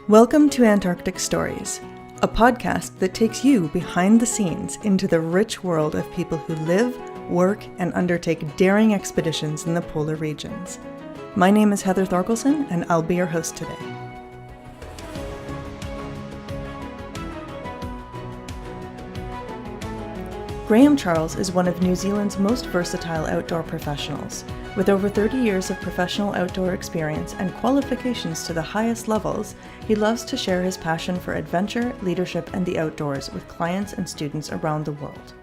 Welcome to Antarctic Stories, a podcast that takes you behind the scenes into the rich world of people who live, work, and undertake daring expeditions in the polar regions. My name is Heather Thorkelson, and I'll be your host today. Graham Charles is one of New Zealand's most versatile outdoor professionals. With over 30 years of professional outdoor experience and qualifications to the highest levels, he loves to share his passion for adventure, leadership, and the outdoors with clients and students around the world.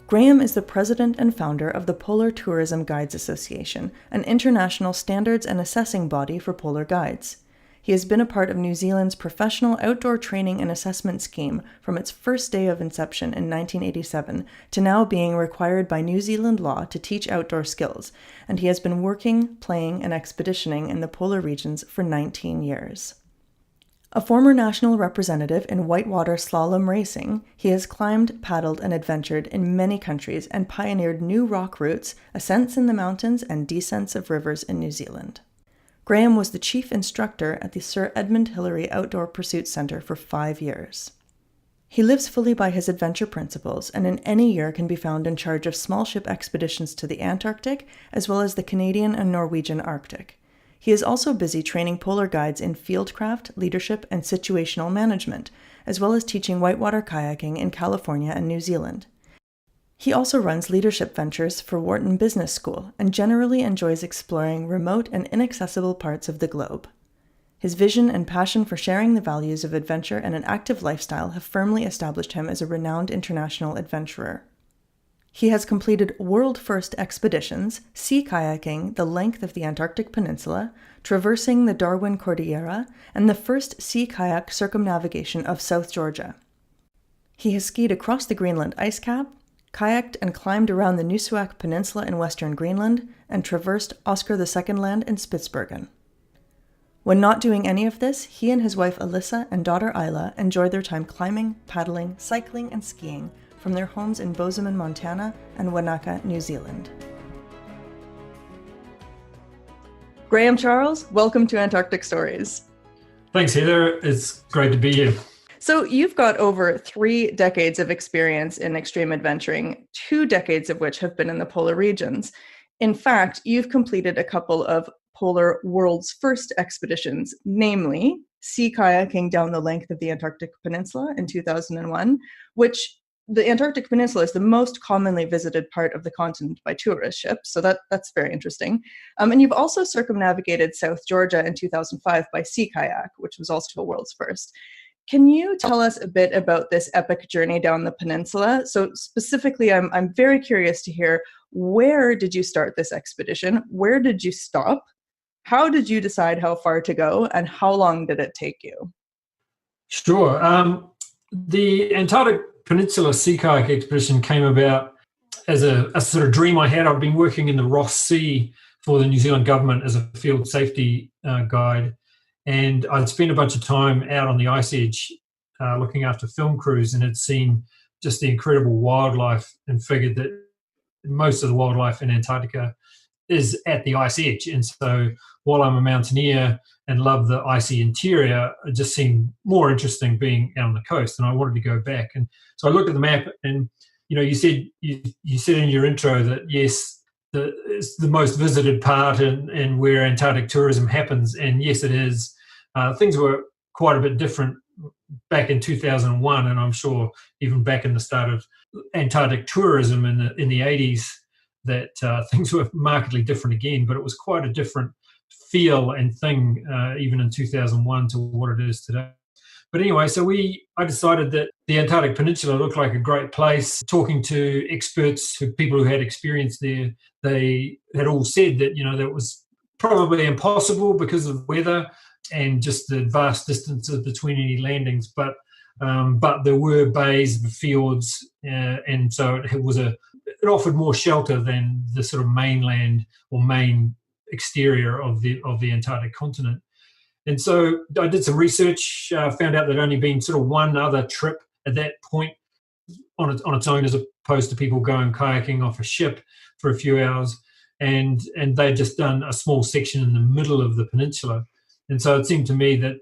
Graham is the president and founder of the Polar Tourism Guides Association, an international standards and assessing body for polar guides. He has been a part of New Zealand's professional outdoor training and assessment scheme from its first day of inception in 1987 to now being required by New Zealand law to teach outdoor skills, and he has been working, playing, and expeditioning in the polar regions for 19 years. A former national representative in whitewater slalom racing, he has climbed, paddled, and adventured in many countries and pioneered new rock routes, ascents in the mountains, and descents of rivers in New Zealand. Graham was the chief instructor at the Sir Edmund Hillary Outdoor Pursuit Centre for 5 years. He lives fully by his adventure principles and in any year can be found in charge of small ship expeditions to the Antarctic as well as the Canadian and Norwegian Arctic. He is also busy training polar guides in fieldcraft, leadership, and situational management, as well as teaching whitewater kayaking in California and New Zealand. He also runs leadership ventures for Wharton Business School and generally enjoys exploring remote and inaccessible parts of the globe. His vision and passion for sharing the values of adventure and an active lifestyle have firmly established him as a renowned international adventurer. He has completed world-first expeditions, sea kayaking the length of the Antarctic Peninsula, traversing the Darwin Cordillera, and the first sea kayak circumnavigation of South Georgia. He has skied across the Greenland ice cap, kayaked and climbed around the Nuussuaq Peninsula in western Greenland, and traversed Oscar II Land in Spitsbergen. When not doing any of this, he and his wife Alyssa and daughter Isla enjoy their time climbing, paddling, cycling, and skiing from their homes in Bozeman, Montana, and Wanaka, New Zealand. Graham Charles, welcome to Antarctic Stories. Thanks, Heather. It's great to be here. So you've got over 3 decades of experience in extreme adventuring, 2 decades of which have been in the polar regions. In fact, you've completed a couple of polar world's first expeditions, namely sea kayaking down the length of the Antarctic Peninsula in 2001, which the Antarctic Peninsula is the most commonly visited part of the continent by tourist ships, so that's very interesting. And you've also circumnavigated South Georgia in 2005 by sea kayak, which was also a world's first. Can you tell us a bit about this epic journey down the peninsula? So specifically, I'm very curious to hear, where did you start this expedition? Where did you stop? How did you decide how far to go? And how long did it take you? Sure. The Antarctic Peninsula Sea Kayak Expedition came about as a sort of dream I had. I'd been working in the Ross Sea for the New Zealand government as a field safety guide. And I'd spent a bunch of time out on the ice edge looking after film crews and had seen just the incredible wildlife and figured that most of the wildlife in Antarctica is at the ice edge. And so while I'm a mountaineer and love the icy interior, it just seemed more interesting being out on the coast, and I wanted to go back. And so I looked at the map and, you said in your intro that, yes, it's the most visited part and where Antarctic tourism happens. And yes, it is. Things were quite a bit different back in 2001, and I'm sure even back in the start of Antarctic tourism in the 80s, that things were markedly different again. But it was quite a different feel and thing even in 2001 to what it is today. But anyway, so I decided that the Antarctic Peninsula looked like a great place. Talking to experts, people who had experience there, they had all said that that was probably impossible because of weather and just the vast distances between any landings, but there were bays, fjords, and so it offered more shelter than the sort of mainland or main exterior of the Antarctic continent. And so I did some research, found out there'd only been sort of one other trip at that point on its own, as opposed to people going kayaking off a ship for a few hours, and they'd just done a small section in the middle of the peninsula. And so it seemed to me that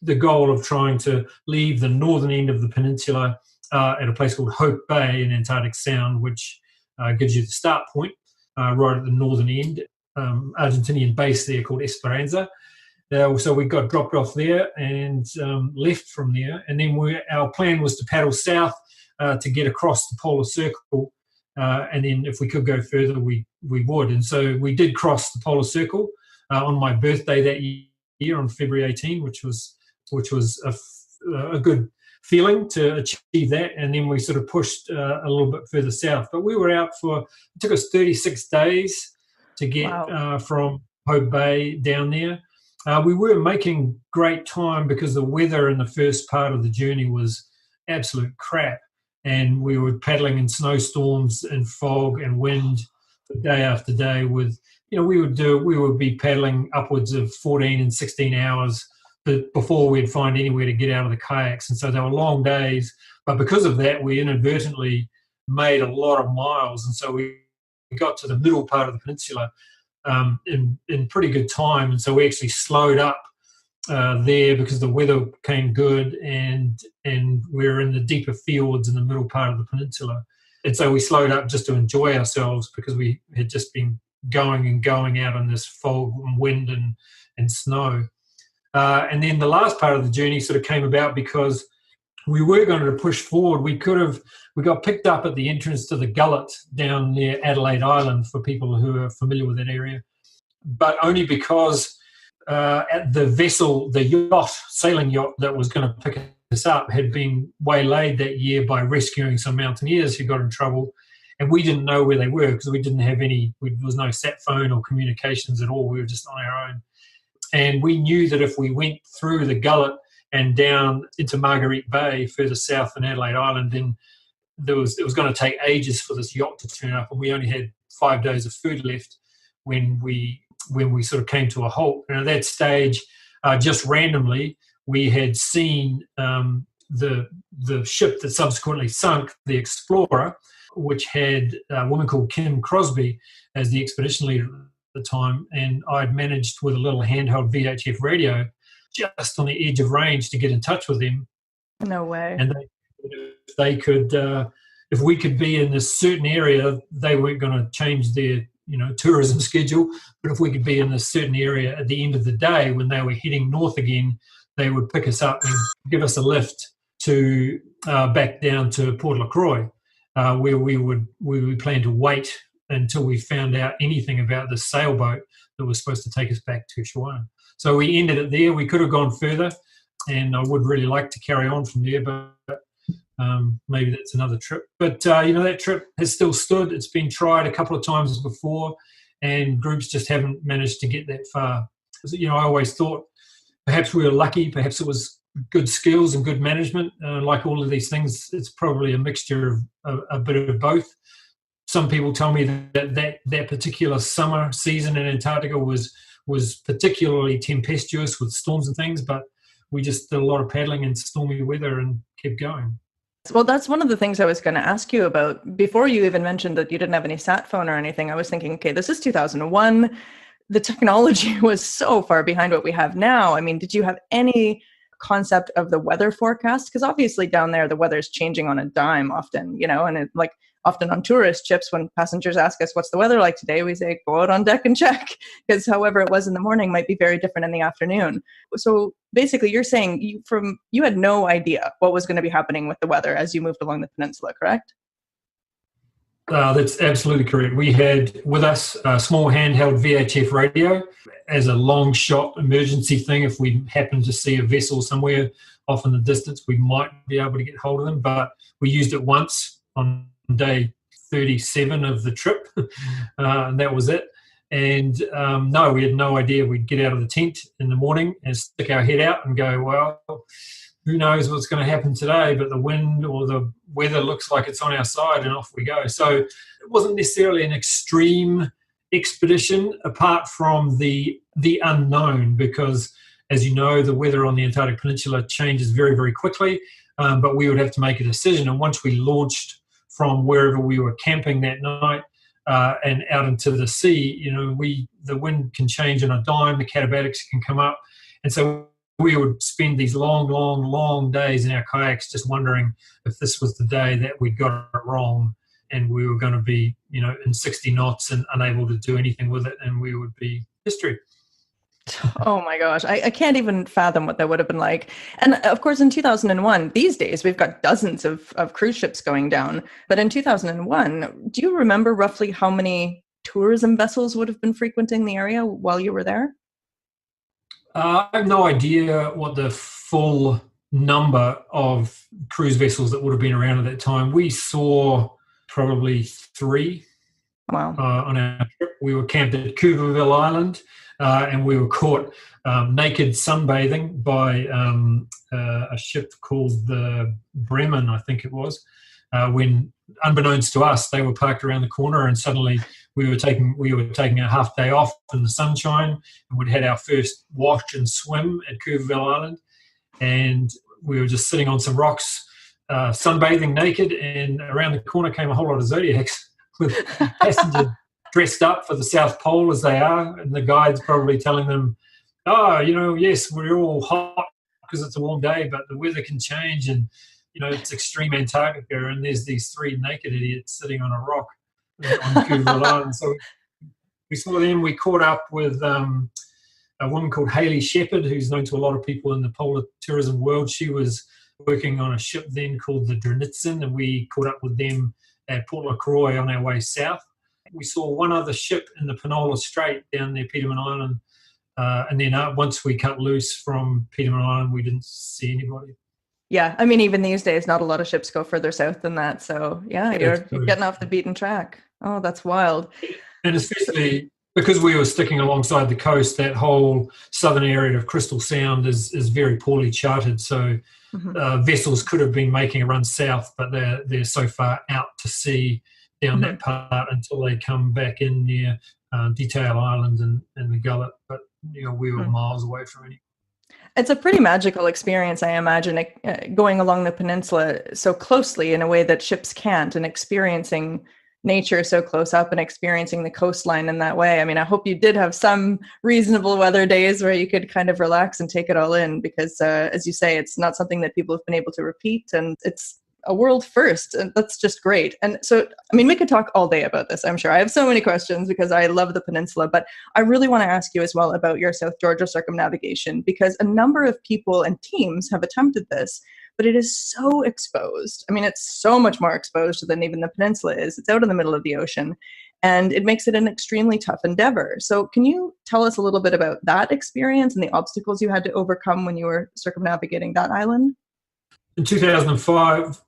the goal of trying to leave the northern end of the peninsula at a place called Hope Bay in Antarctic Sound, which gives you the start point right at the northern end. Argentinian base there called Esperanza. So we got dropped off there and left from there. And then our plan was to paddle south to get across the polar circle. And then if we could go further, we would. And so we did cross the polar circle on my birthday that year on February 18, which was a good feeling to achieve that. And then we sort of pushed a little bit further south. But we were out it took us 36 days to get from Hope Bay down there. We were making great time because the weather in the first part of the journey was absolute crap. And we were paddling in snowstorms and fog and wind day after day with, we would be paddling upwards of 14 and 16 hours before we'd find anywhere to get out of the kayaks. And so they were long days. But because of that, we inadvertently made a lot of miles. And so we got to the middle part of the peninsula in pretty good time. And so we actually slowed up there because the weather became good and we're in the deeper fjords in the middle part of the peninsula. And so we slowed up just to enjoy ourselves because we had just been going out on this fog and wind and snow. And then the last part of the journey sort of came about because we were going to push forward. We got picked up at the entrance to the Gullet down near Adelaide Island for people who are familiar with that area, but only because the vessel, the sailing yacht that was going to pick us up had been waylaid that year by rescuing some mountaineers who got in trouble. And we didn't know where they were because we didn't have there was no sat phone or communications at all. We were just on our own. And we knew that if we went through the Gullet and down into Marguerite Bay, further south in Adelaide Island, then it was going to take ages for this yacht to turn up. And we only had 5 days of food left when we sort of came to a halt. And at that stage, just randomly, we had seen the ship that subsequently sunk, the Explorer, which had a woman called Kim Crosby as the expedition leader at the time. And I'd managed with a little handheld VHF radio just on the edge of range to get in touch with them. No way. And they could, if we could be in this certain area, they weren't going to change their tourism schedule. But if we could be in this certain area at the end of the day when they were heading north again, they would pick us up and give us a lift to back down to Port Lacroix, where we would plan to wait until we found out anything about the sailboat that was supposed to take us back to Ushuaia. So we ended it there. We could have gone further, and I would really like to carry on from there, but maybe that's another trip. But, that trip has still stood. It's been tried a couple of times before, and groups just haven't managed to get that far. I always thought perhaps we were lucky, perhaps it was good skills and good management. Like all of these things, it's probably a mixture of a bit of both. Some people tell me that particular summer season in Antarctica was particularly tempestuous with storms and things, but we just did a lot of paddling in stormy weather and kept going. Well, that's one of the things I was going to ask you about. Before you even mentioned that you didn't have any sat phone or anything, I was thinking, okay, this is 2001. The technology was so far behind what we have now. I mean, did you have any concept of the weather forecast? Because obviously down there, the weather's changing on a dime often, and often on tourist ships, when passengers ask us, what's the weather like today? We say, go out on deck and check, because however it was in the morning might be very different in the afternoon. So basically you're saying you had no idea what was going to be happening with the weather as you moved along the peninsula, correct? That's absolutely correct. We had with us a small handheld VHF radio as a long shot emergency thing. If we happened to see a vessel somewhere off in the distance, we might be able to get hold of them, but we used it once on day 37 of the trip, and that was it. And no, we had no idea. We'd get out of the tent in the morning and stick our head out and go, well, who knows what's going to happen today, but the wind or the weather looks like it's on our side, and off we go. So it wasn't necessarily an extreme expedition apart from the unknown, because as you know, the weather on the Antarctic Peninsula changes very, very quickly, but we would have to make a decision. And once we launched from wherever we were camping that night and out into the sea, the wind can change on a dime, the catabatics can come up. And so We would spend these long days in our kayaks just wondering if this was the day that we got it wrong and we were going to be, in 60 knots and unable to do anything with it, and we would be history. Oh my gosh, I can't even fathom what that would have been like. And of course, in 2001, these days, we've got dozens of cruise ships going down. But in 2001, do you remember roughly how many tourism vessels would have been frequenting the area while you were there? I have no idea what the full number of cruise vessels that would have been around at that time. We saw probably 3. Wow. On our trip. We were camped at Cuvieville Island, and we were caught naked sunbathing by a ship called the Bremen, I think it was, when, unbeknownst to us, they were parked around the corner, and suddenly we were taking a half day off in the sunshine, and we'd had our first wash and swim at Cuvieville Island, and we were just sitting on some rocks, sunbathing naked, and around the corner came a whole lot of Zodiacs with passengers dressed up for the South Pole as they are, and the guide's probably telling them, yes, we're all hot because it's a warm day, but the weather can change, and it's extreme Antarctica, and there's these 3 naked idiots sitting on a rock on Cuvieville Island. So we saw them. We caught up with a woman called Hayley Shepherd, who's known to a lot of people in the polar tourism world. She was working on a ship then called the Dranitsin, and we caught up with them at Port LaCroix on our way south. We saw one other ship in the Penola Strait down near Peterman Island, and then once we cut loose from Peterman Island, we didn't see anybody. Yeah, I mean, even these days, not a lot of ships go further south than that. So yeah, you're getting off the beaten track. Oh, that's wild. And especially because we were sticking alongside the coast, that whole southern area of Crystal Sound is very poorly charted. So vessels could have been making a run south, but they're so far out to sea down that part until they come back in near Detail Island and the Gullet. But we were miles away from any. It's a pretty magical experience, I imagine, going along the peninsula so closely in a way that ships can't, and experiencing nature so close up and experiencing the coastline in that way. I mean, I hope you did have some reasonable weather days where you could kind of relax and take it all in, because as you say, it's not something that people have been able to repeat, and it's a world first, and that's just great. And so, I mean, we could talk all day about this, I'm sure. I have so many questions because I love the peninsula, but I really want to ask you as well about your South Georgia circumnavigation, because a number of people and teams have attempted this, but it is so exposed. I mean, it's so much more exposed than even the peninsula is. It's out in the middle of the ocean, and it makes it an extremely tough endeavor. So can you tell us a little bit about that experience and the obstacles you had to overcome when you were circumnavigating that island? In 2005,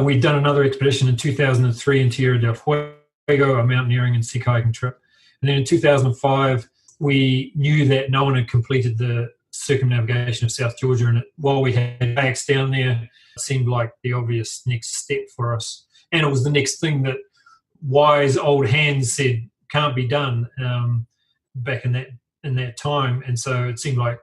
we'd done another expedition in 2003 in Tierra del Fuego, a mountaineering and sea kayaking trip. And then in 2005, we knew that no one had completed the circumnavigation of South Georgia, and while we had kayaks down there, it seemed like the obvious next step for us. And it was the next thing that wise old hands said can't be done back in that time. And so it seemed like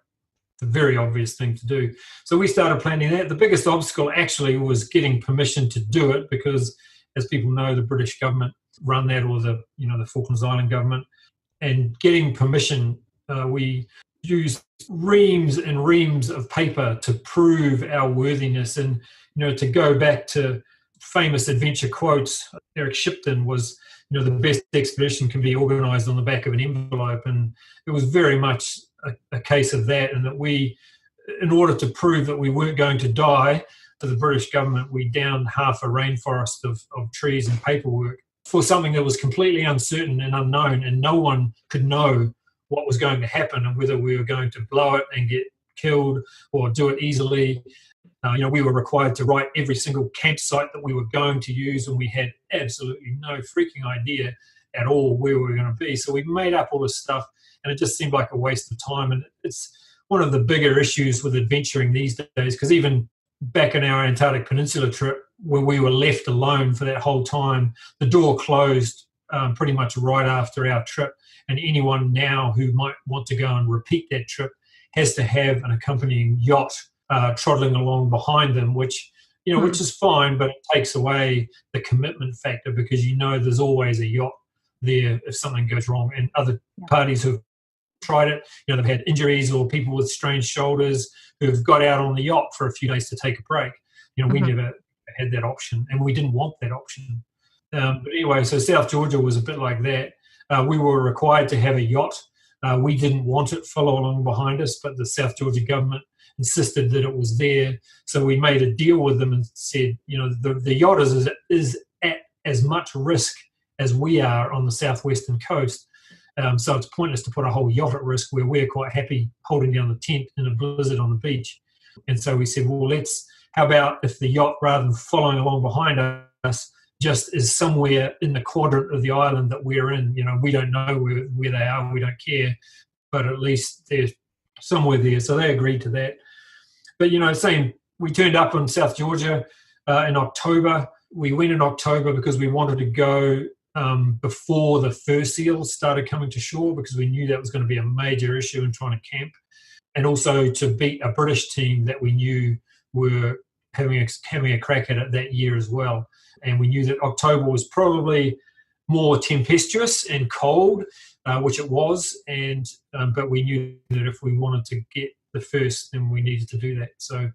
the very obvious thing to do. So we started planning that. The biggest obstacle actually was getting permission to do it, because, as people know, the British government run that, or the Falklands Island government. And getting permission, we used reams and reams of paper to prove our worthiness. And to go back to famous adventure quotes, Eric Shipton was, the best expedition can be organised on the back of an envelope, and it was very much a case of that, and that we, in order to prove that we weren't going to die for the British government, we downed half a rainforest of trees and paperwork for something that was completely uncertain and unknown, and no one could know what was going to happen and whether we were going to blow it and get killed or do it easily. We were required to write every single campsite that we were going to use, and we had absolutely no freaking idea at all where we were going to be. So we made up all this stuff, and it just seemed like a waste of time. And it's one of the bigger issues with adventuring these days, because even back in our Antarctic Peninsula trip, where we were left alone for that whole time, the door closed pretty much right after our trip, and anyone now who might want to go and repeat that trip has to have an accompanying yacht trotting along behind them, which is fine, but it takes away the commitment factor, because there's always a yacht there if something goes wrong, and other parties who've tried it, they've had injuries or people with strained shoulders who've got out on the yacht for a few days to take a break. We never had that option, and we didn't want that option. But anyway, so South Georgia was a bit like that. We were required to have a yacht. We didn't want it follow along behind us, but the South Georgia government insisted that it was there. So we made a deal with them and said, the yacht is at as much risk as we are on the southwestern coast. So it's pointless to put a whole yacht at risk where we're quite happy holding down the tent in a blizzard on the beach. And so we said, well, how about if the yacht, rather than following along behind us, just is somewhere in the quadrant of the island that we're in. We don't know where they are, we don't care, but at least they're somewhere there. So they agreed to that. But, we turned up in South Georgia in October. We went in October because we wanted to go before the fur seals started coming to shore, because we knew that was going to be a major issue in trying to camp, and also to beat a British team that we knew were having a crack at it that year as well. And we knew that October was probably more tempestuous and cold, which it was, but we knew that if we wanted to get the first, then we needed to do that. So,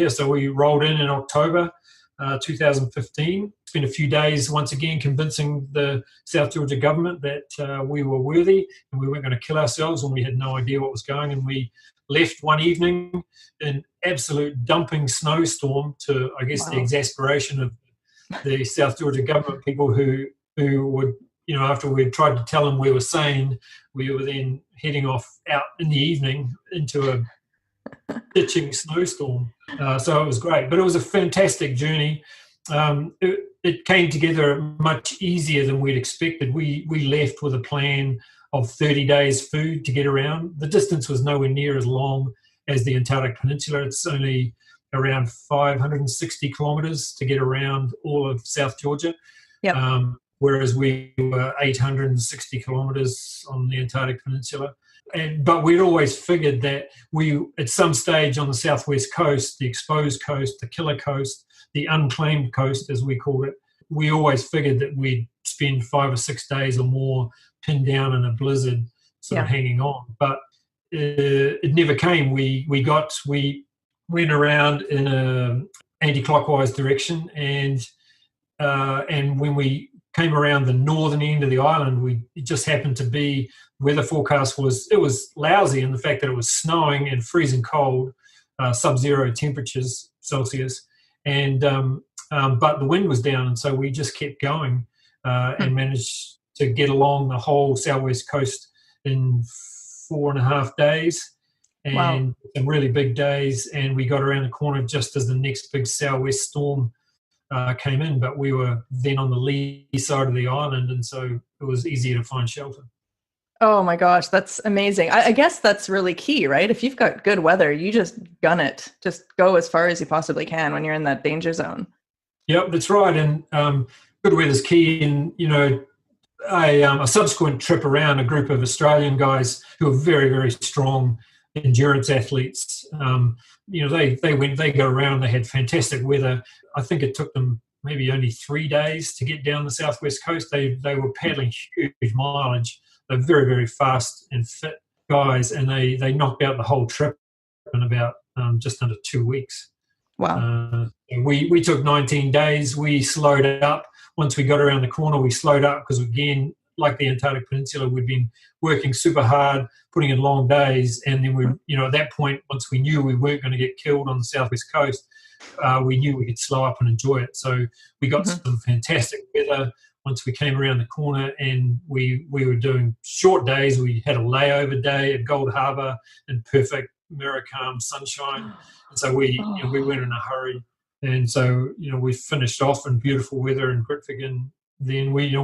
so we rolled in October 2015. Spent a few days once again convincing the South Georgia government that we were worthy and we weren't going to kill ourselves when we had no idea what was going. And we left one evening in absolute dumping snowstorm, to, I guess, the exasperation of the South Georgia government people who would, after we had tried to tell them we were sane, we were then heading off out in the evening into a ditching snowstorm. So it was great, but it was a fantastic journey. It came together much easier than we'd expected. We left with a plan of 30 days food to get around. The distance was nowhere near as long as the Antarctic Peninsula. It's only around 560 kilometres to get around all of South Georgia. Yep. Whereas we were 860 kilometres on the Antarctic Peninsula. But we'd always figured that we, at some stage on the southwest coast, the exposed coast, the killer coast, the unclaimed coast, as we called it, we always figured that we'd spend 5 or 6 days or more pinned down in a blizzard, sort of hanging on. But it never came. We went around in a anti-clockwise direction, and when we came around the northern end of the island, it just happened to be, weather forecast was lousy in the fact that it was snowing and freezing cold, sub-zero temperatures Celsius, and but the wind was down, and so we just kept going and managed to get along the whole southwest coast in 4.5 days, and some really big days, and we got around the corner just as the next big southwest storm came in, but we were then on the lee side of the island, and so it was easier to find shelter. Oh my gosh, that's amazing. I guess that's really key, right? If you've got good weather, you just gun it. Just go as far as you possibly can when you're in that danger zone. Yep, that's right. And good weather's key. And, a subsequent trip around, a group of Australian guys who are very, very strong endurance athletes, they go around, they had fantastic weather. I think it took them maybe only 3 days to get down the southwest coast. They were paddling huge mileage. They're very, very fast and fit guys, and they knocked out the whole trip in about just under 2 weeks. Wow. We took 19 days. We slowed up. Once we got around the corner, we slowed up because, again, like the Antarctic Peninsula, we'd been working super hard, putting in long days, and then at that point, once we knew we weren't going to get killed on the southwest coast, we knew we could slow up and enjoy it. So we got some fantastic weather once we came around the corner, and we were doing short days. We had a layover day at Gold Harbour in perfect mirror calm sunshine, and so we weren't in a hurry. And so we finished off in beautiful weather in Grytviken. Then we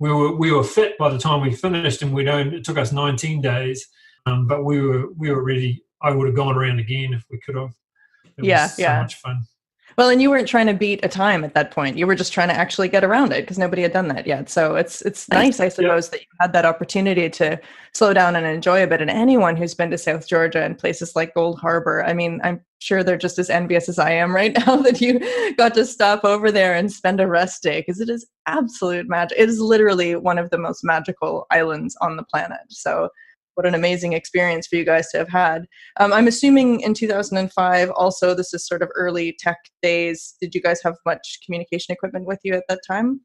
were fit by the time we finished, and it took us 19 days, but we were ready. I would have gone around again if we could have. It was so much fun. Well, and you weren't trying to beat a time at that point. You were just trying to actually get around it because nobody had done that yet. So it's nice, I suppose, that you had that opportunity to slow down and enjoy a bit. And anyone who's been to South Georgia and places like Gold Harbour, I mean, I'm sure they're just as envious as I am right now that you got to stop over there and spend a rest day, because it is absolute magic. It is literally one of the most magical islands on the planet. So what an amazing experience for you guys to have had. I'm assuming in 2005, also, this is sort of early tech days. Did you guys have much communication equipment with you at that time?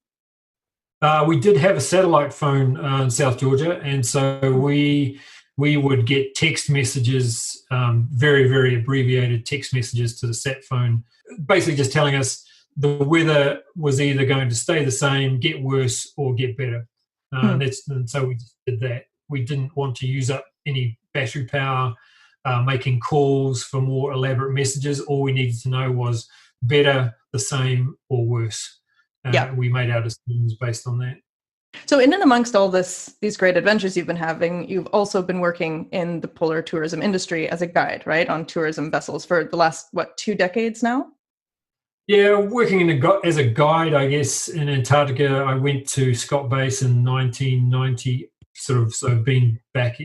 We did have a satellite phone in South Georgia, and so we would get text messages, very, very abbreviated text messages to the sat phone, basically just telling us the weather was either going to stay the same, get worse, or get better. And so we just did that. We didn't want to use up any battery power making calls for more elaborate messages. All we needed to know was better, the same, or worse. We made our decisions based on that. So in and amongst all these great adventures you've been having, you've also been working in the polar tourism industry as a guide, right, on tourism vessels for the last, 2 decades now? Yeah, working as a guide, I guess, in Antarctica. I went to Scott Base in 1990, so I've been back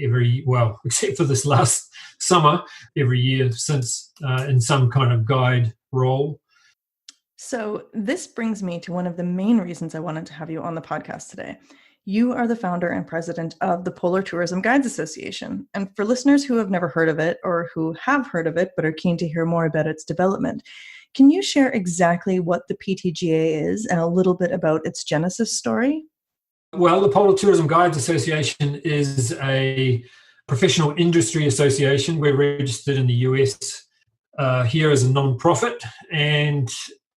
except for this last summer, every year since, in some kind of guide role. So this brings me to one of the main reasons I wanted to have you on the podcast today. You are the founder and president of the Polar Tourism Guides Association. And for listeners who have never heard of it or who have heard of it but are keen to hear more about its development, can you share exactly what the PTGA is and a little bit about its genesis story? Well, the Polar Tourism Guides Association is a professional industry association. We're registered in the US here as a non-profit, and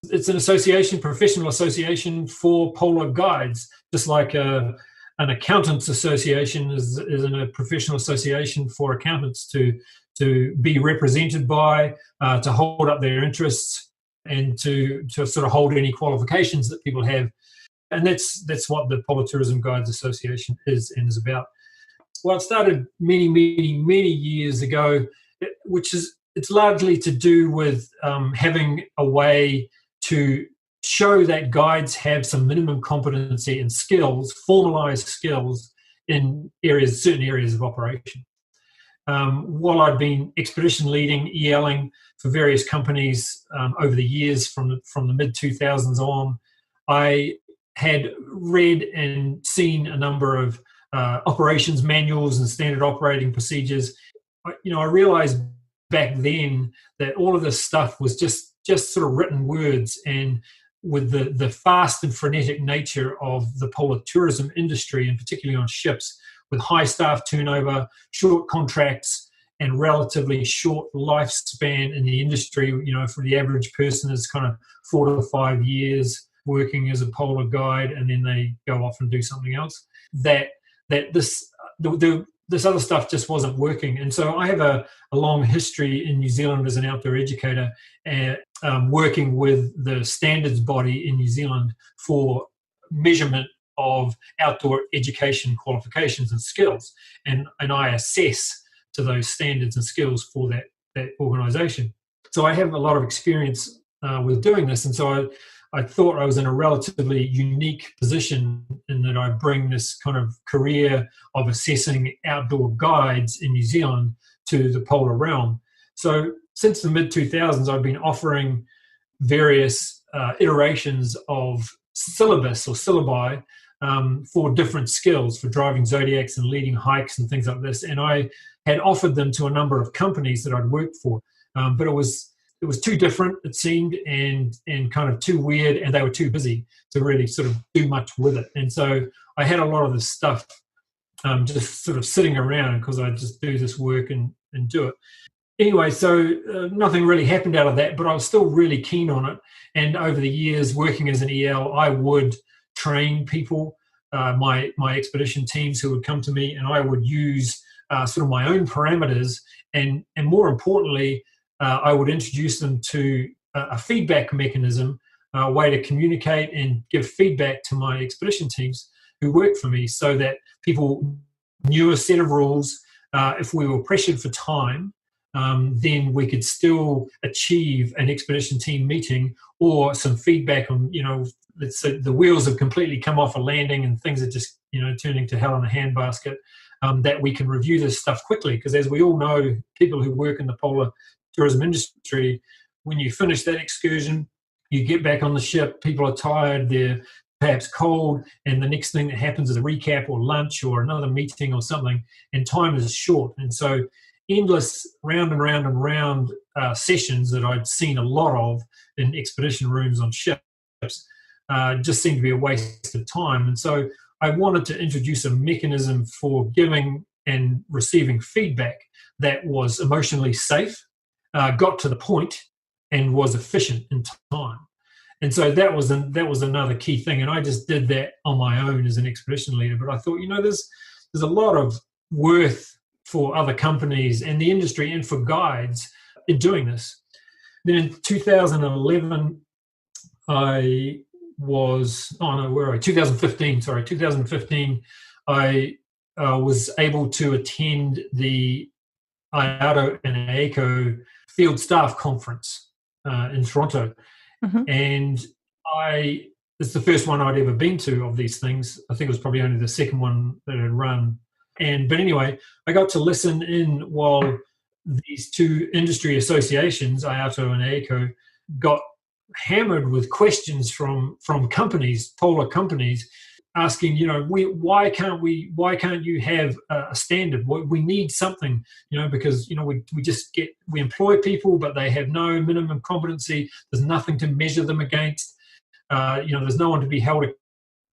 it's an association, professional association for polar guides, just like an accountants association is a professional association for accountants to be represented by, to hold up their interests, and to sort of hold any qualifications that people have. And that's what the Polar Tourism Guides Association is and is about. Well, it started many, many, many years ago, it's largely to do with having a way to show that guides have some minimum competency and skills, formalized skills in certain areas of operation. While I'd been expedition leading, ELing for various companies over the years from the mid-2000s on, I had read and seen a number of operations manuals and standard operating procedures. I realized back then that all of this stuff was just sort of written words, and with the fast and frenetic nature of the polar tourism industry, and particularly on ships with high staff turnover, short contracts, and relatively short lifespan in the industry, for the average person is kind of 4 to 5 years working as a polar guide, and then they go off and do something else. This other stuff just wasn't working. And so I have a long history in New Zealand as an outdoor educator, working with the standards body in New Zealand for measurement of outdoor education qualifications and skills. And I assess to those standards and skills for that organisation. So I have a lot of experience with doing this. And so I thought I was in a relatively unique position in that I bring this kind of career of assessing outdoor guides in New Zealand to the polar realm. So since the mid-2000s, I've been offering various iterations of syllabus or syllabi for different skills, for driving zodiacs and leading hikes and things like this. And I had offered them to a number of companies that I'd worked for, but it was too different, it seemed, and kind of too weird, and they were too busy to really sort of do much with it. And so I had a lot of this stuff just sort of sitting around because I just do this work and do it. Anyway, so nothing really happened out of that, but I was still really keen on it. And over the years, working as an EL, I would train people, my expedition teams who would come to me, and I would use sort of my own parameters, and more importantly, I would introduce them to a feedback mechanism, a way to communicate and give feedback to my expedition teams who work for me, so that people knew a set of rules. If we were pressured for time, then we could still achieve an expedition team meeting or some feedback on, let's say the wheels have completely come off a landing and things are just, turning to hell in a handbasket, that we can review this stuff quickly. Because as we all know, people who work in the polar tourism industry, when you finish that excursion, you get back on the ship, people are tired, they're perhaps cold, and the next thing that happens is a recap or lunch or another meeting or something, and time is short. And so endless round and round and round sessions that I'd seen a lot of in expedition rooms on ships just seemed to be a waste of time. And so I wanted to introduce a mechanism for giving and receiving feedback that was emotionally safe, got to the point, and was efficient in time. And so that was another key thing. And I just did that on my own as an expedition leader. But I thought, there's a lot of worth for other companies and the industry and for guides in doing this. Then in 2011, 2015, I was able to attend the IATO and AECO Field Staff Conference in Toronto. Mm-hmm. And it's the first one I'd ever been to of these things. I think it was probably only the second one that I'd run. But anyway, I got to listen in while these two industry associations, IATO and AECO, got hammered with questions from companies, polar companies, asking, why can't you have a standard? We need something, because we employ people, but they have no minimum competency. There's nothing to measure them against. There's no one to be held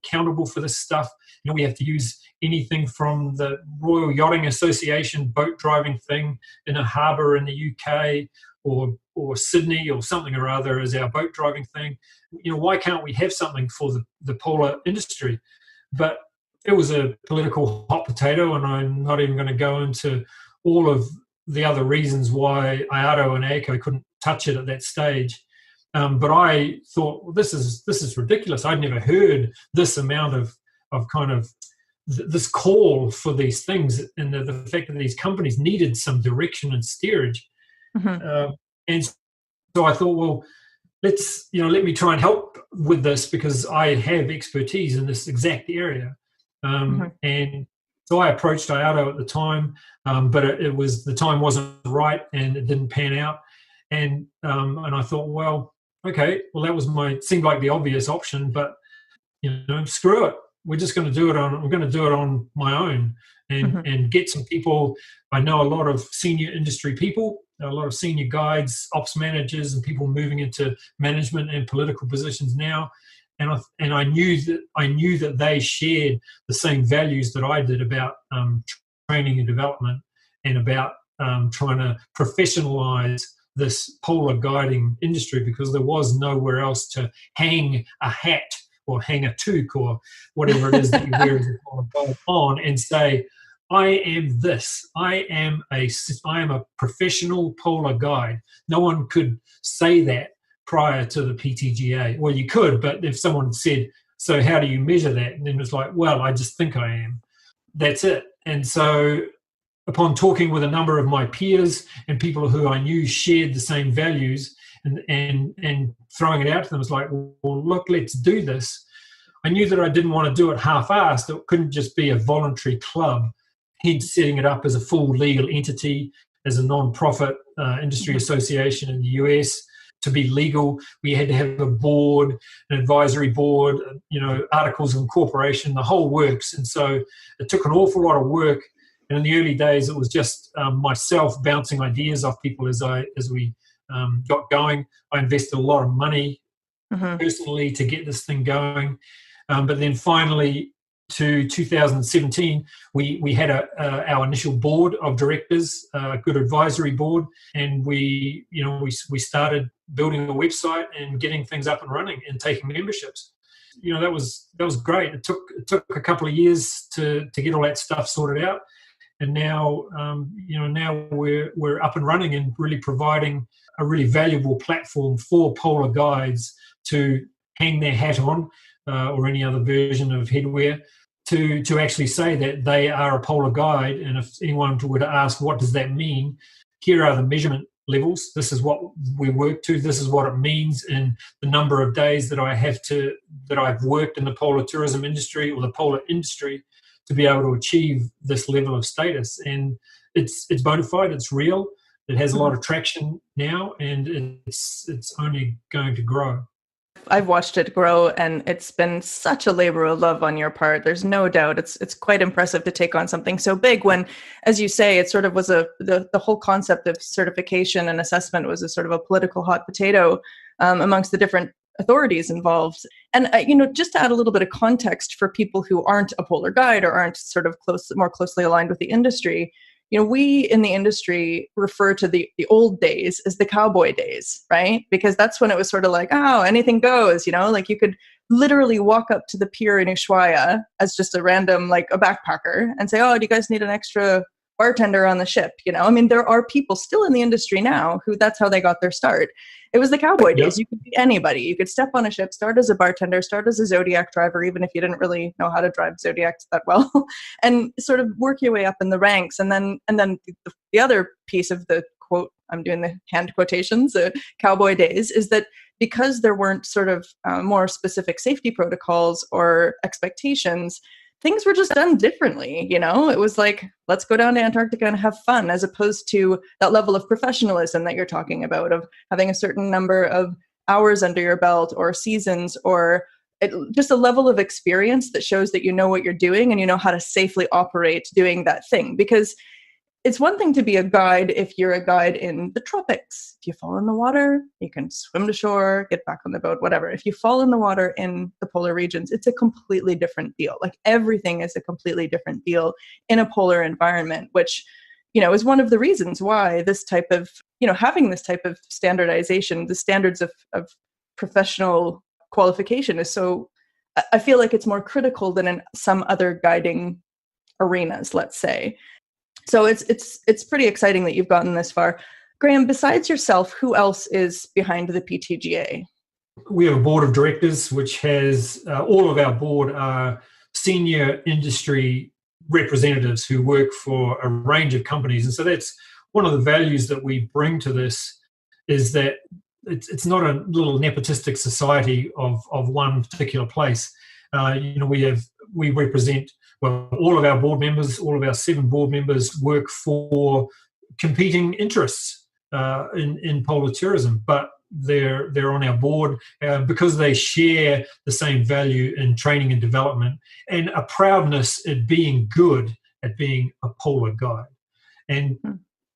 accountable for this stuff. We have to use anything from the Royal Yachting Association boat driving thing in a harbour in the UK, or Sydney or something or other as our boat driving thing. Why can't we have something for the polar industry? But it was a political hot potato, and I'm not even going to go into all of the other reasons why IATO and AECO couldn't touch it at that stage. But I thought, well, this is ridiculous. I'd never heard this amount of kind of this call for these things, and the fact that these companies needed some direction and steerage. Mm-hmm. And so I thought, well, let me try and help with this, because I have expertise in this exact area. Mm-hmm. And so I approached IATO at the time, but the time wasn't right, and it didn't pan out. And I thought, well, okay, well, that seemed like the obvious option, but screw it. We're just going to do it on my own, and mm-hmm. and get some people. I know a lot of senior industry people, a lot of senior guides, ops managers, and people moving into management and political positions now. And I knew that they shared the same values that I did about training and development, and about trying to professionalize this polar guiding industry, because there was nowhere else to hang a hat or hang a toque or whatever it is that you wear as a polar guide on, and say, I am this. I am a professional polar guide. No one could say that prior to the PTGA. Well, you could, but if someone said, so how do you measure that? And then it's like, well, I just think I am. That's it. And so upon talking with a number of my peers and people who I knew shared the same values, and throwing it out to them, was like, well, look, let's do this. I knew that I didn't want to do it half-assed. It couldn't just be a voluntary club. Hence setting it up as a full legal entity, as a non-profit industry association in the US. To be legal, we had to have a board, an advisory board, articles of incorporation, the whole works. And so it took an awful lot of work. And in the early days, it was just myself bouncing ideas off people as we got going. I invested a lot of money mm-hmm. personally to get this thing going. But then finally, to 2017, we had our initial board of directors, a good advisory board, and we started building a website and getting things up and running and taking memberships. That was great. It took a couple of years to get all that stuff sorted out, and now now we're up and running and really providing a really valuable platform for polar guides to hang their hat on, or any other version of headwear, to actually say that they are a polar guide. And if anyone were to ask, what does that mean? Here are the measurement levels. This is what we work to. This is what it means in the number of days that I've worked in the polar tourism industry or the polar industry to be able to achieve this level of status. And it's bona fide. It's real. It has a lot of traction now, and it's only going to grow. I've watched it grow, and it's been such a labor of love on your part. There's no doubt. It's quite impressive to take on something so big when, as you say, it sort of was the whole concept of certification and assessment was a sort of a political hot potato amongst the different authorities involved. And just to add a little bit of context for people who aren't a polar guide or aren't sort of more closely aligned with the industry, we in the industry refer to the old days as the cowboy days, right? Because that's when it was sort of like, oh, anything goes, like you could literally walk up to the pier in Ushuaia as just a random, like a backpacker and say, oh, do you guys need an extra bartender on the ship? There are people still in the industry now who that's how they got their start. It was the cowboy days. You could be anybody. You could step on a ship, start as a bartender, start as a Zodiac driver, even if you didn't really know how to drive Zodiacs that well, and sort of work your way up in the ranks. And then the other piece of the quote, I'm doing the hand quotations, cowboy days, is that because there weren't sort of more specific safety protocols or expectations, things were just done differently. It was like, let's go down to Antarctica and have fun, as opposed to that level of professionalism that you're talking about, of having a certain number of hours under your belt or seasons, or just a level of experience that shows that you know what you're doing and you know how to safely operate doing that thing. Because it's one thing to be a guide if you're a guide in the tropics. If you fall in the water, you can swim to shore, get back on the boat, whatever. If you fall in the water in the polar regions, it's a completely different deal. Like everything is a completely different deal in a polar environment, which, is one of the reasons why this type of, having this type of standardization, the standards of professional qualification is so, I feel like it's more critical than in some other guiding arenas, let's say. So it's pretty exciting that you've gotten this far. Graham, besides yourself, who else is behind the PTGA? We have a board of directors, which has all of our board are senior industry representatives who work for a range of companies. And so that's one of the values that we bring to this, is that it's not a little nepotistic society of one particular place. We represent, well, all of our board members, all of our 7 board members work for competing interests in polar tourism, but they're on our board because they share the same value in training and development and a proudness at being good at being a polar guide. And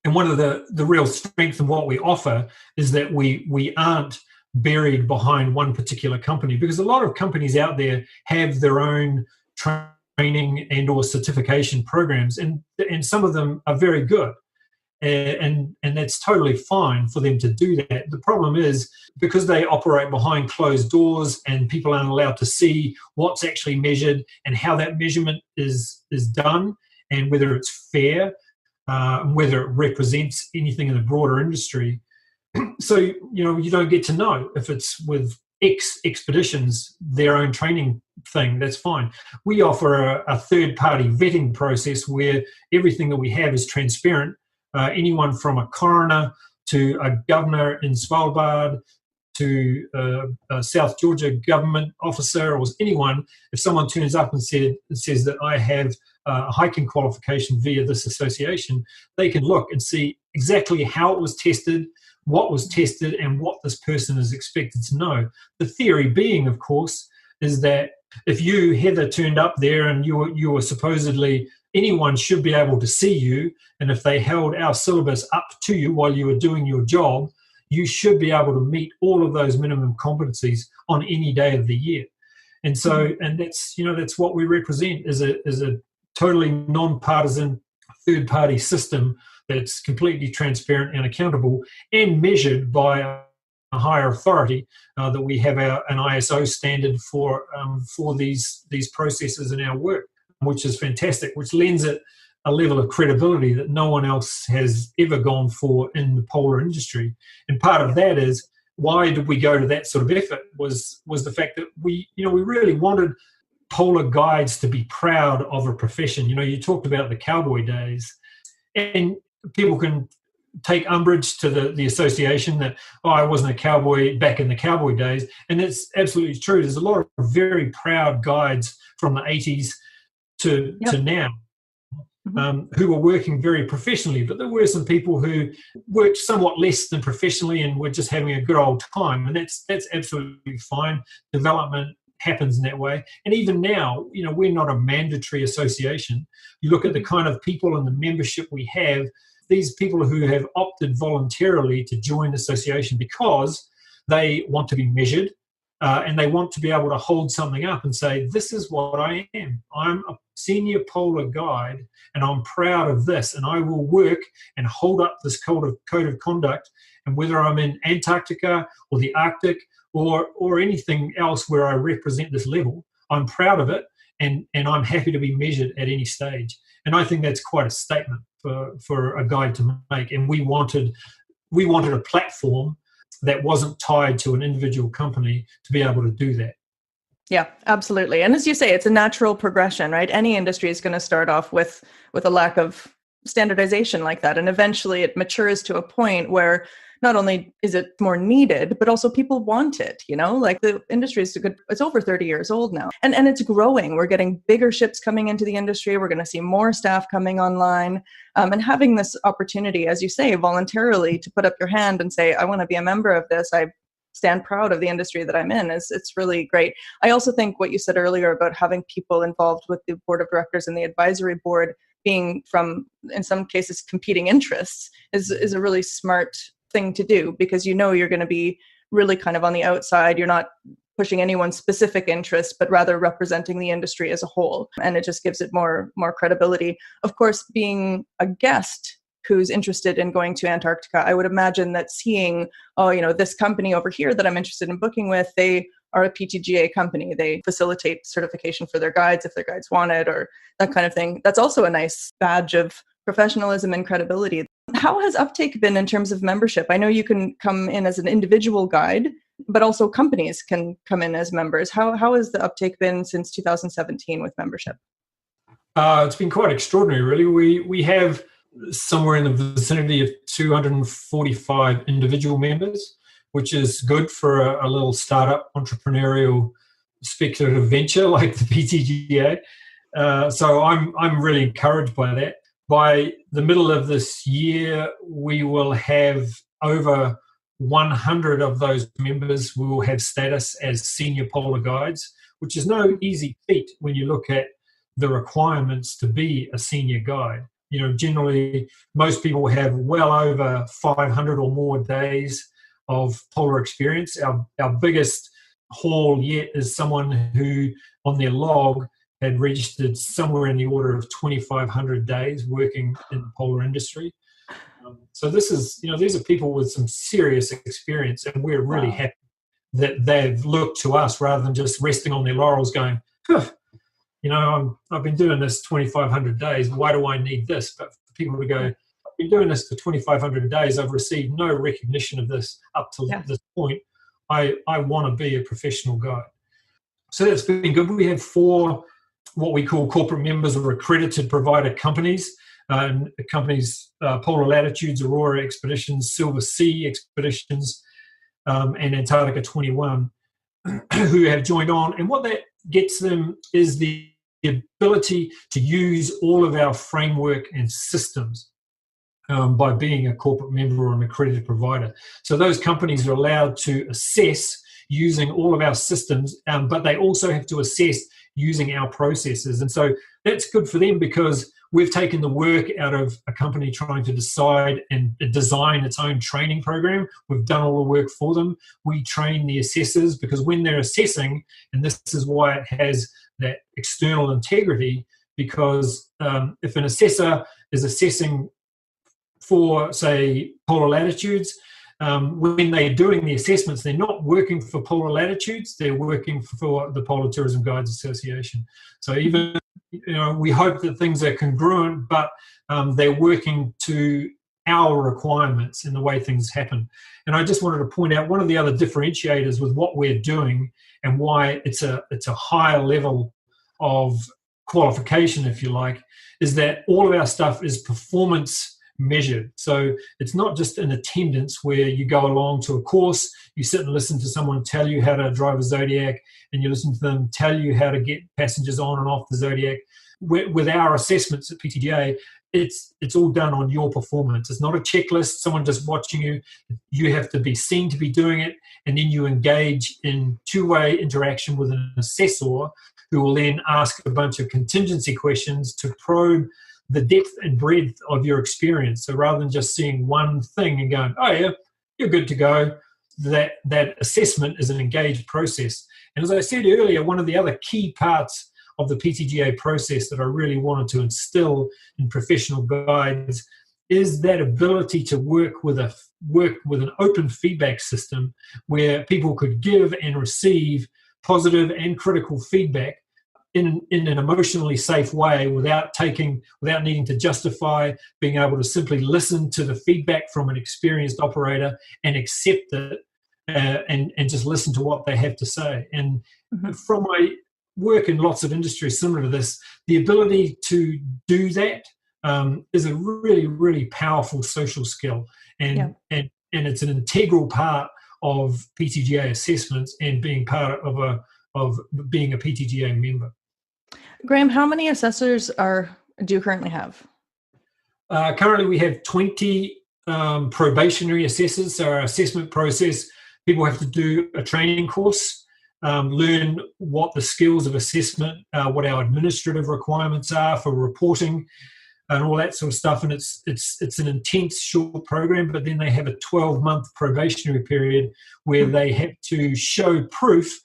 one of the real strength of what we offer is that we aren't buried behind one particular company, because a lot of companies out there have their own training and or certification programs, and some of them are very good, and that's totally fine for them to do that. The problem is, because they operate behind closed doors and people aren't allowed to see what's actually measured and how that measurement is done, and whether it's fair, whether it represents anything in the broader industry. So you don't get to know if it's with X expeditions, their own training thing. That's fine. We offer a third-party vetting process where everything that we have is transparent. Anyone from a coroner to a governor in Svalbard to a South Georgia government officer, or anyone, if someone turns up and says that I have a hiking qualification via this association, they can look and see exactly how it was tested, what was tested, and what this person is expected to know. The theory being, of course, is that if you, Heather, turned up there and you were supposedly, anyone should be able to see you, and if they held our syllabus up to you while you were doing your job, you should be able to meet all of those minimum competencies on any day of the year. And so, and that's what we represent, is a totally non-partisan third-party system that's completely transparent and accountable and measured by a higher authority, that we have an ISO standard for these processes in our work, which is fantastic, which lends it a level of credibility that no one else has ever gone for in the polar industry. And part of that is, why did we go to that sort of effort, was the fact that we really wanted polar guides to be proud of a profession. You talked about the cowboy days, and people can take umbrage to the association that, I wasn't a cowboy back in the cowboy days. And it's absolutely true. There's a lot of very proud guides from the 80s to now. who were working very professionally, but there were some people who worked somewhat less than professionally and were just having a good old time, and that's absolutely fine. Development happens in that way. And even now, we're not a mandatory association. You look at the kind of people and the membership we have, these people who have opted voluntarily to join the association because they want to be measured, and they want to be able to hold something up and say, this is what I am. I'm a senior polar guide, and I'm proud of this, and I will work and hold up this code of conduct. And whether I'm in Antarctica or the Arctic or anything else where I represent this level, I'm proud of it, and I'm happy to be measured at any stage. And I think that's quite a statement for a guide to make. And we wanted a platform that wasn't tied to an individual company to be able to do that. Yeah, absolutely. And as you say, it's a natural progression, right? Any industry is going to start off with a lack of standardization like that. And eventually it matures to a point where not only is it more needed, but also people want it, like the industry is it's over 30 years old now, and it's growing. We're getting bigger ships coming into the industry. We're going to see more staff coming online, and having this opportunity, as you say, voluntarily to put up your hand and say, I want to be a member of this. I stand proud of the industry that I'm in. It's really great. I also think what you said earlier about having people involved with the board of directors and the advisory board being from, in some cases, competing interests is a really smart thing to do, because you're going to be really kind of on the outside. You're not pushing anyone's specific interest, but rather representing the industry as a whole. And it just gives it more credibility. Of course, being a guest who's interested in going to Antarctica, I would imagine that seeing, this company over here that I'm interested in booking with, they are a PTGA company. They facilitate certification for their guides if their guides want it, or that kind of thing. That's also a nice badge of professionalism and credibility. How has uptake been in terms of membership? I know you can come in as an individual guide, but also companies can come in as members. How has the uptake been since 2017 with membership? It's been quite extraordinary, really. We have somewhere in the vicinity of 245 individual members, which is good for a little startup entrepreneurial speculative venture like the PTGA. So I'm really encouraged by that. By the middle of this year, we will have over 100 of those members will have status as senior polar guides, which is no easy feat when you look at the requirements to be a senior guide. Generally, most people have well over 500 or more days of polar experience. Our biggest haul yet is someone who, on their log, had registered somewhere in the order of 2,500 days working in the polar industry. So this is, these are people with some serious experience, and we're really happy that they've looked to us rather than just resting on their laurels going, I've been doing this 2,500 days. Why do I need this? But for people to go, I've been doing this for 2,500 days. I've received no recognition of this up to this point. I want to be a professional guide. So that's been good. We have 4 what we call corporate members or accredited provider companies. Companies, Polar Latitudes, Aurora Expeditions, Silver Sea Expeditions, and Antarctica 21, who have joined on. And what that gets them is the ability to use all of our framework and systems by being a corporate member or an accredited provider. So those companies are allowed to assess using all of our systems, but they also have to assess using our processes. And so that's good for them because we've taken the work out of a company trying to decide and design its own training program. We've done all the work for them. We train the assessors because when they're assessing, and this is why it has that external integrity, because if an assessor is assessing for, say, polar latitudes, when they're doing the assessments, they're not working for Polar Latitudes, they're working for the Polar Tourism Guides Association. So even, we hope that things are congruent, but they're working to our requirements in the way things happen. And I just wanted to point out one of the other differentiators with what we're doing and why it's a higher level of qualification, if you like, is that all of our stuff is performance measured. So it's not just an attendance where you go along to a course, you sit and listen to someone tell you how to drive a Zodiac, and you listen to them tell you how to get passengers on and off the Zodiac. with our assessments at PTGA, it's all done on your performance. It's not a checklist, someone just watching you. You have to be seen to be doing it, and then you engage in two-way interaction with an assessor who will then ask a bunch of contingency questions to probe the depth and breadth of your experience. So rather than just seeing one thing and going, oh yeah, you're good to go, that assessment is an engaged process. And as I said earlier, one of the other key parts of the PTGA process that I really wanted to instill in professional guides is that ability to work with an open feedback system where people could give and receive positive and critical feedback in an emotionally safe way without needing to justify, being able to simply listen to the feedback from an experienced operator and accept it and just listen to what they have to say. And from my work in lots of industries similar to this, the ability to do that is a really, really powerful social skill. And it's an integral part of PTGA assessments and being part of being a PTGA member. Graham, how many assessors do you currently have? Currently, we have 20 probationary assessors. So our assessment process, people have to do a training course, learn what the skills of assessment, what our administrative requirements are for reporting, and all that sort of stuff. And it's an intense short program, but then they have a 12-month probationary period where they have to show proof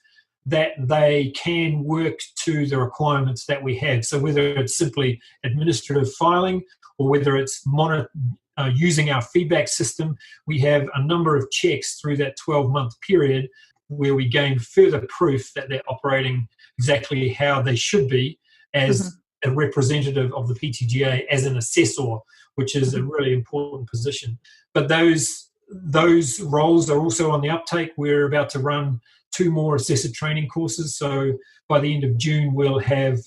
that they can work to the requirements that we have. So whether it's simply administrative filing or whether it's using our feedback system, we have a number of checks through that 12-month period where we gain further proof that they're operating exactly how they should be as a representative of the PTGA, as an assessor, which is a really important position. But those roles are also on the uptake. We're about to run 2 more assessor training courses. So by the end of June, we'll have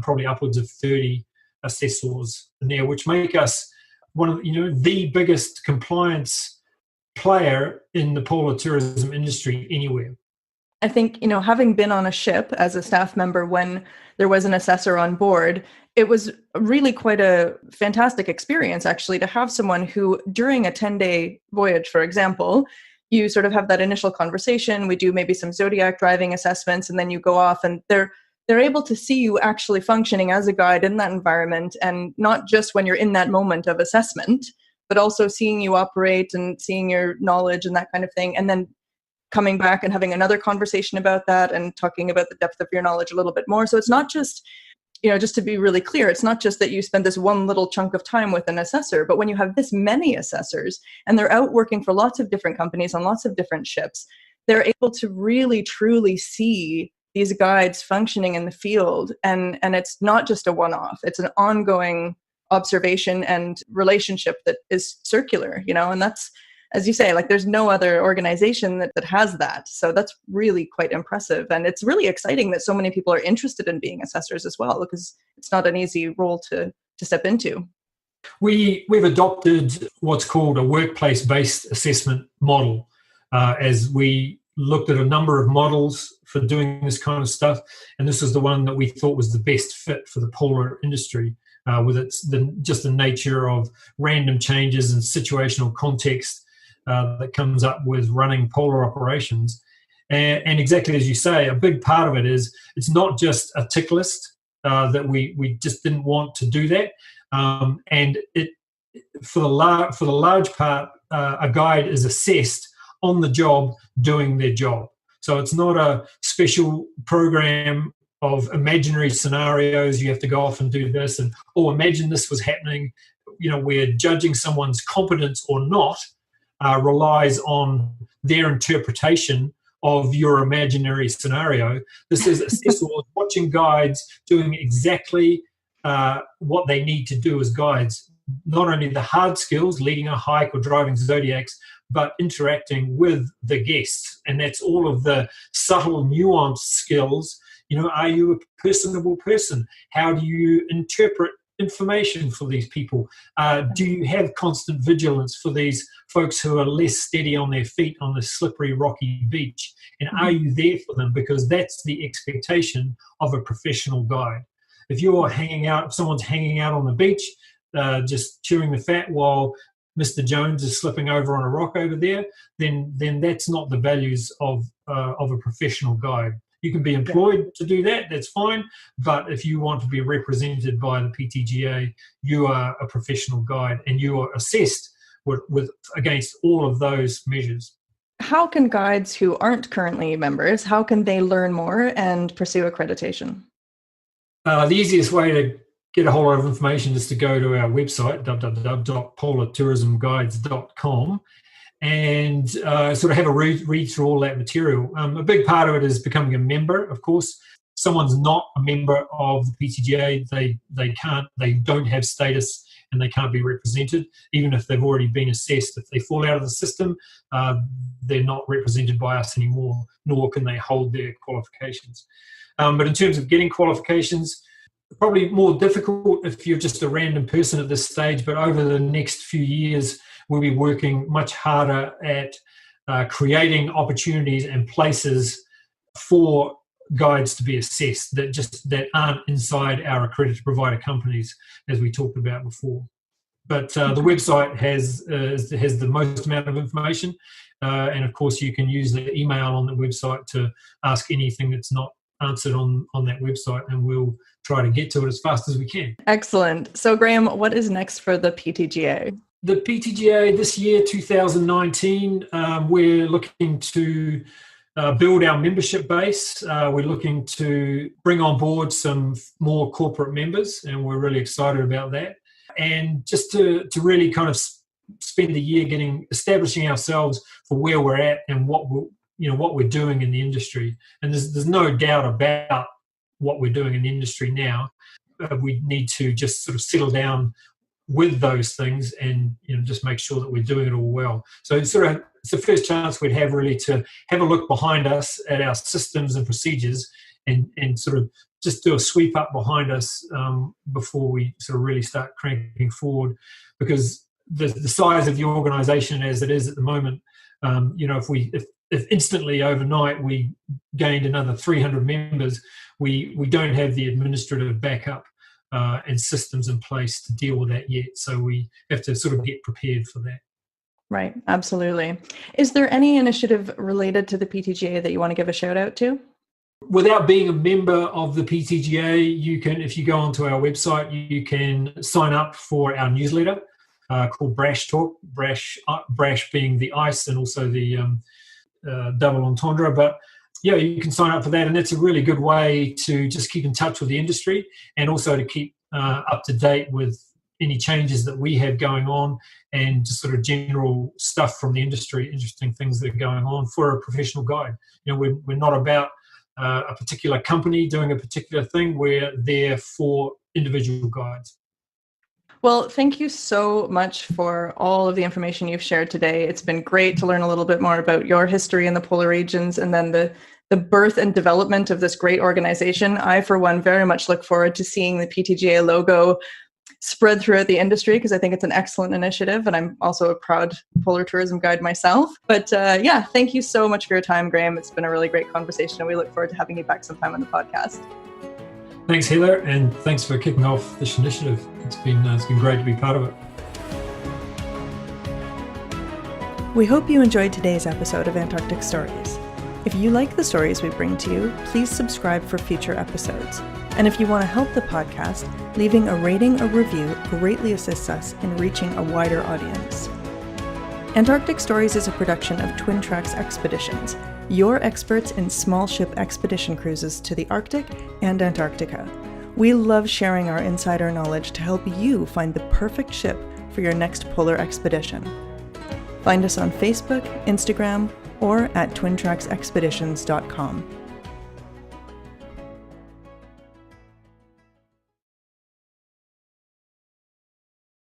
probably upwards of 30 assessors in there, which make us one of the biggest compliance player in the polar tourism industry anywhere. I think, having been on a ship as a staff member when there was an assessor on board, it was really quite a fantastic experience, actually, to have someone who, during a 10-day voyage, for example, you sort of have that initial conversation. We do maybe some Zodiac driving assessments, and then you go off, and they're able to see you actually functioning as a guide in that environment, and not just when you're in that moment of assessment, but also seeing you operate and seeing your knowledge and that kind of thing, and then coming back and having another conversation about that and talking about the depth of your knowledge a little bit more. So it's not just, just to be really clear, it's not just that you spend this one little chunk of time with an assessor, but when you have this many assessors and they're out working for lots of different companies on lots of different ships, they're able to really, truly see these guides functioning in the field. And it's not just a one-off, it's an ongoing observation and relationship that is circular, and that's, as you say, like there's no other organization that has that. So that's really quite impressive. And it's really exciting that so many people are interested in being assessors as well, because it's not an easy role to step into. We've adopted what's called a workplace-based assessment model as we looked at a number of models for doing this kind of stuff. And this is the one that we thought was the best fit for the polar industry, with just the nature of random changes and situational context that comes up with running polar operations. And exactly as you say, a big part of it is it's not just a tick list, that we just didn't want to do that. And it for the large part, a guide is assessed on the job doing their job. So it's not a special program of imaginary scenarios. You have to go off and do this, and imagine this was happening. Where judging someone's competence or not relies on their interpretation of your imaginary scenario. This is assessors watching guides doing exactly what they need to do as guides. Not only the hard skills, leading a hike or driving Zodiacs, but interacting with the guests. And that's all of the subtle, nuanced skills. Are you a personable person? How do you interpret information for these people? Do you have constant vigilance for these folks who are less steady on their feet on the slippery, rocky beach? And are you there for them? Because that's the expectation of a professional guide. If you're hanging out, if someone's hanging out on the beach, just chewing the fat while Mr. Jones is slipping over on a rock over there, then that's not the values of a professional guide. You can be employed to do that, that's fine. But if you want to be represented by the PTGA, you are a professional guide and you are assessed with against all of those measures. How can guides who aren't currently members, how can they learn more and pursue accreditation? The easiest way to get a whole lot of information is to go to our website, www.polartourismguides.com, and sort of have a read through all that material. A big part of it is becoming a member, of course. If someone's not a member of the PTGA, they don't have status and they can't be represented, even if they've already been assessed. If they fall out of the system, they're not represented by us anymore, nor can they hold their qualifications. But in terms of getting qualifications, probably more difficult if you're just a random person at this stage, but over the next few years, we'll be working much harder at creating opportunities and places for guides to be assessed that aren't inside our accredited provider companies, as we talked about before. But the website has the most amount of information, and of course you can use the email on the website to ask anything that's not answered on that website, and we'll try to get to it as fast as we can. Excellent. So Graham, what is next for the PTGA? The PTGA this year, 2019, we're looking to build our membership base. We're looking to bring on board some more corporate members, and we're really excited about that. And just to really kind of spend the year establishing ourselves for where we're at and what we're doing in the industry. And there's no doubt about what we're doing in the industry now. We need to just sort of settle down with those things and just make sure that we're doing it all well. So it's the first chance we'd have really to have a look behind us at our systems and procedures and sort of just do a sweep up behind us before we sort of really start cranking forward, because the size of the organisation as it is at the moment, if instantly overnight we gained another 300 members, we don't have the administrative backup and systems in place to deal with that yet. So we have to sort of get prepared for that. Right, absolutely. Is there any initiative related to the PTGA that you want to give a shout out to? Without being a member of the PTGA, you can, if you go onto our website, you can sign up for our newsletter called Brash Talk. Brash being the ice and also the double entendre. But yeah, you can sign up for that, and that's a really good way to just keep in touch with the industry and also to keep up to date with any changes that we have going on and just sort of general stuff from the industry, interesting things that are going on for a professional guide. We're not about a particular company doing a particular thing. We're there for individual guides. Well, thank you so much for all of the information you've shared today. It's been great to learn a little bit more about your history in the polar regions and then the birth and development of this great organization. I, for one, very much look forward to seeing the PTGA logo spread throughout the industry, because I think it's an excellent initiative, and I'm also a proud polar tourism guide myself. But thank you so much for your time, Graham. It's been a really great conversation, and we look forward to having you back sometime on the podcast. Thanks, Heather, and thanks for kicking off this initiative. It's been great to be part of it. We hope you enjoyed today's episode of Antarctic Stories. If you like the stories we bring to you, please subscribe for future episodes. And if you want to help the podcast, leaving a rating or review greatly assists us in reaching a wider audience. Antarctic Stories is a production of Twin Tracks Expeditions, your experts in small ship expedition cruises to the Arctic and Antarctica. We love sharing our insider knowledge to help you find the perfect ship for your next polar expedition. Find us on Facebook, Instagram, or at twintracksexpeditions.com.